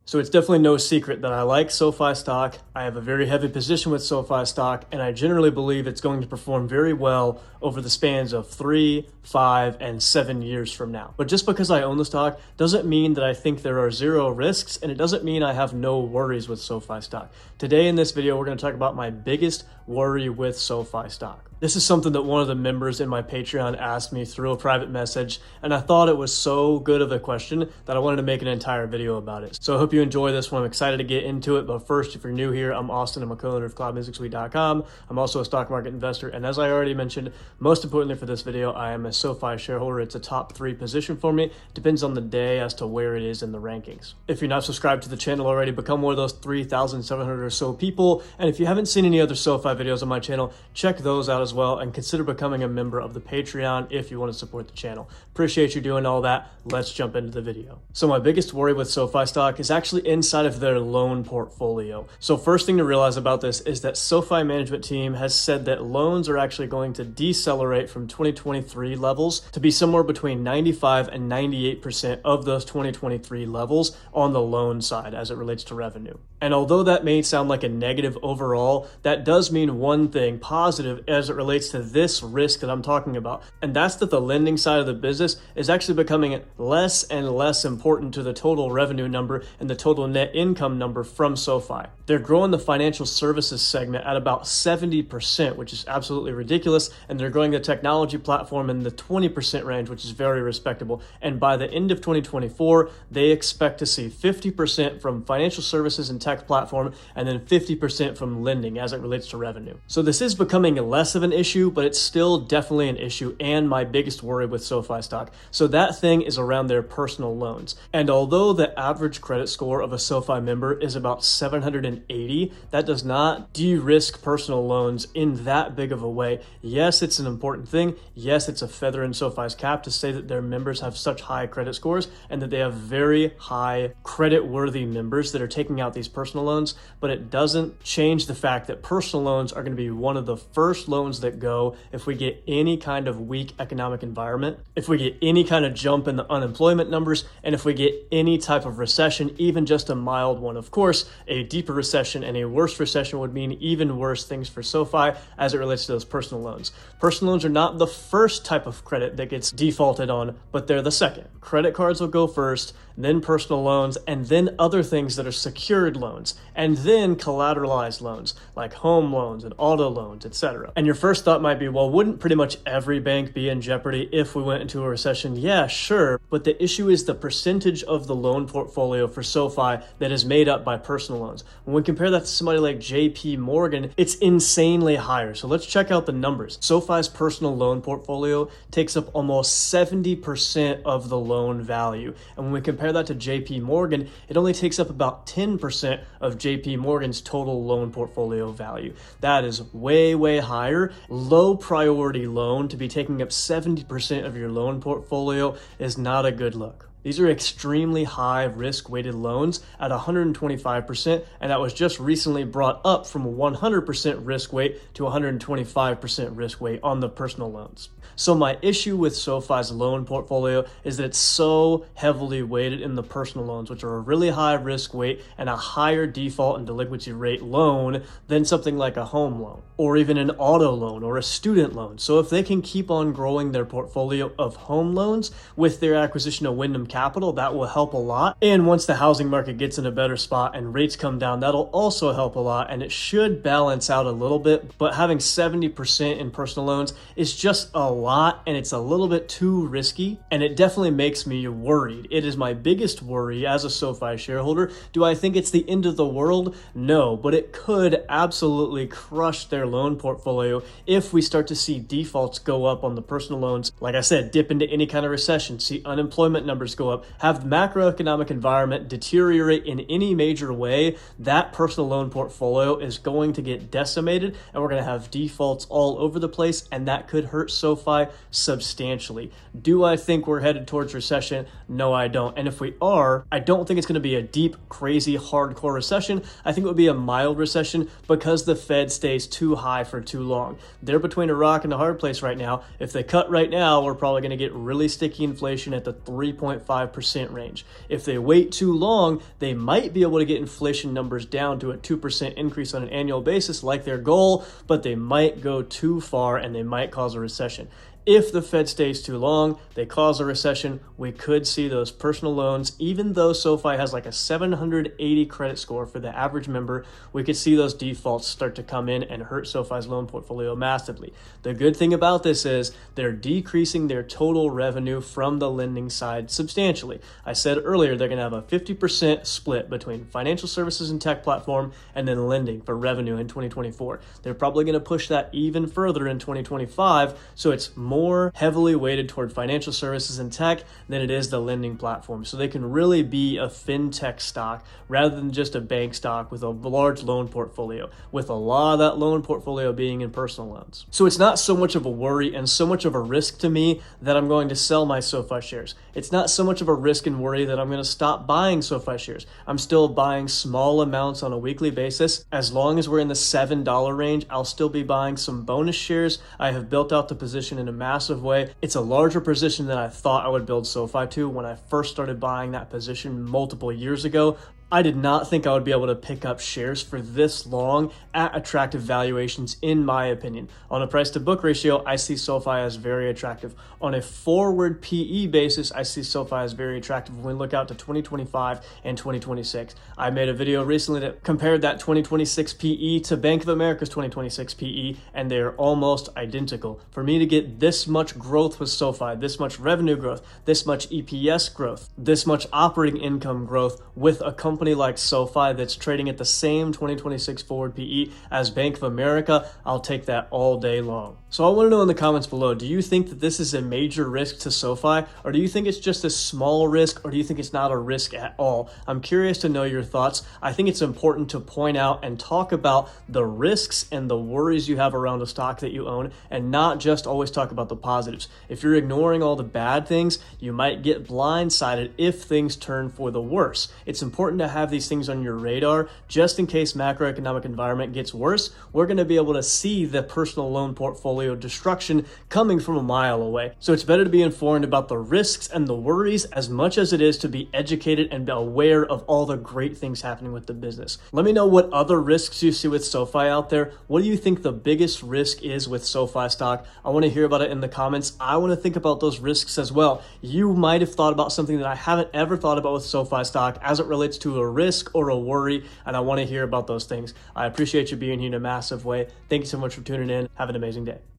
So it's definitely no secret that I like SoFi stock. I have a very heavy position with SoFi stock, and I generally believe it's going to perform very well over the spans of 3, 5, and 7 years from now. But just because I own the stock doesn't mean that I think there are zero risks, and it doesn't mean I have no worries with SoFi stock. Today in this video, we're going to talk about my biggest worry with SoFi stock. This is something that one of the members in my Patreon asked me through a private message, and I thought it was so good of a question that I wanted to make an entire video about it. So I hope you enjoy this one. I'm excited to get into it, but first, if you're new here, I'm Austin. I'm a co-owner of cloudmusicsuite.com. I'm also a stock market investor, and as I already mentioned, most importantly for this video, I am a SoFi shareholder. It's a top 3 position for me. Depends on the day as to where it is in the rankings. If you're not subscribed to the channel already, become one of those 3,700 or so people, and if you haven't seen any other SoFi videos on my channel, check those out as well, and consider becoming a member of the Patreon if you want to support the channel. Appreciate you doing all that. Let's jump into the video. So my biggest worry with SoFi stock is actually inside of their loan portfolio. So first thing to realize about this is that SoFi management team has said that loans are actually going to decelerate from 2023 levels to be somewhere between 95 and 98% of those 2023 levels on the loan side as it relates to revenue. And although that may sound like a negative overall, that does mean one thing positive as it relates to this risk that I'm talking about. And that's that the lending side of the business is actually becoming less and less important to the total revenue number and the total net income number from SoFi. They're growing the financial services segment at about 70%, which is absolutely ridiculous. And they're growing the technology platform in the 20% range, which is very respectable. And by the end of 2024, they expect to see 50% from financial services and tech platform, and then 50% from lending as it relates to revenue. So this is becoming less of an issue, but it's still definitely an issue and my biggest worry with SoFi stock. So that thing is around their personal loans. And although the average credit score of a SoFi member is about 780, that does not de-risk personal loans in that big of a way. Yes, it's an important thing. Yes, it's a feather in SoFi's cap to say that their members have such high credit scores and that they have very high credit-worthy members that are taking out these personal loans, but it doesn't change the fact that personal loans are going to be one of the first loans that go if we get any kind of weak economic environment, if we get any kind of jump in the unemployment numbers, and if we get any type of recession, even just a mild one. Of course, a deeper recession and a worse recession would mean even worse things for SoFi as it relates to those personal loans. Personal loans are not the first type of credit that gets defaulted on, but they're the second. Credit cards will go first, then personal loans, and then other things that are secured loans, and then collateralized loans like home loans and auto loans, etc. And your first thought might be, well, wouldn't pretty much every bank be in jeopardy if we went into a recession? Yeah, sure, but the issue is the percentage of the loan portfolio for SoFi that is made up by personal loans. When we compare that to somebody like JP Morgan, it's insanely higher. So let's check out the numbers. SoFi's personal loan portfolio takes up almost 70% of the loan value. And when we compare that to JP Morgan, it only takes up about 10% of JP Morgan's total loan portfolio value. That is way, way higher. Low priority loan to be taking up 70% of your loan portfolio is not a good look. These are extremely high risk-weighted loans at 125%, and that was just recently brought up from 100% risk weight to 125% risk weight on the personal loans. So my issue with SoFi's loan portfolio is that it's so heavily weighted in the personal loans, which are a really high risk weight and a higher default and delinquency rate loan than something like a home loan or even an auto loan or a student loan. So if they can keep on growing their portfolio of home loans with their acquisition of Wyndham Capital, that will help a lot. And once the housing market gets in a better spot and rates come down, that'll also help a lot, and it should balance out a little bit. But having 70% in personal loans is just a lot, and it's a little bit too risky, and it definitely makes me worried. It is my biggest worry as a SoFi shareholder. Do I think it's the end of the world? No, but it could absolutely crush their loan portfolio if we start to see defaults go up on the personal loans. Like I said, dip into any kind of recession, see unemployment numbers go up, have the macroeconomic environment deteriorate in any major way, that personal loan portfolio is going to get decimated, and we're going to have defaults all over the place, and that could hurt SoFi substantially. Do I think we're headed towards recession? No, I don't. And if we are, I don't think it's going to be a deep, crazy, hardcore recession. I think it would be a mild recession because the Fed stays too high for too long. They're between a rock and a hard place right now. If they cut right now, we're probably going to get really sticky inflation at the 3.5 5% range. If they wait too long, they might be able to get inflation numbers down to a 2% increase on an annual basis like their goal, but they might go too far and they might cause a recession. If the Fed stays too long, they cause a recession, we could see those personal loans, even though SoFi has like a 780 credit score for the average member, we could see those defaults start to come in and hurt SoFi's loan portfolio massively. The good thing about this is they're decreasing their total revenue from the lending side substantially. I said earlier they're going to have a 50% split between financial services and tech platform and then lending for revenue in 2024. They're probably going to push that even further in 2025, so it's more heavily weighted toward financial services and tech than it is the lending platform. So they can really be a fintech stock rather than just a bank stock with a large loan portfolio, with a lot of that loan portfolio being in personal loans. So it's not so much of a worry and so much of a risk to me that I'm going to sell my SoFi shares. It's not so much of a risk and worry that I'm going to stop buying SoFi shares. I'm still buying small amounts on a weekly basis. As long as we're in the $7 range, I'll still be buying some bonus shares. I have built out the position in a massive way. It's a larger position than I thought I would build SoFi to when I first started buying that position multiple years ago. I did not think I would be able to pick up shares for this long at attractive valuations, in my opinion. On a price to book ratio, I see SoFi as very attractive. On a forward PE basis, I see SoFi as very attractive when we look out to 2025 and 2026. I made a video recently that compared that 2026 PE to Bank of America's 2026 PE, and they're almost identical. For me to get this much growth with SoFi, this much revenue growth, this much EPS growth, this much operating income growth with a company like SoFi that's trading at the same 2026 forward PE as Bank of America, I'll take that all day long. So I want to know in the comments below, do you think that this is a major risk to SoFi, or do you think it's just a small risk, or do you think it's not a risk at all? I'm curious to know your thoughts. I think it's important to point out and talk about the risks and the worries you have around a stock that you own, and not just always talk about the positives. If you're ignoring all the bad things, you might get blindsided if things turn for the worse. It's important to have these things on your radar just in case macroeconomic environment gets worse. We're going to be able to see the personal loan portfolio destruction coming from a mile away. So it's better to be informed about the risks and the worries as much as it is to be educated and be aware of all the great things happening with the business. Let me know what other risks you see with SoFi out there. What do you think the biggest risk is with SoFi stock? I want to hear about it in the comments. I want to think about those risks as well. You might have thought about something that I haven't ever thought about with SoFi stock as it relates to a risk or a worry, and I want to hear about those things. I appreciate you being here in a massive way. Thank you so much for tuning in. Have an amazing day.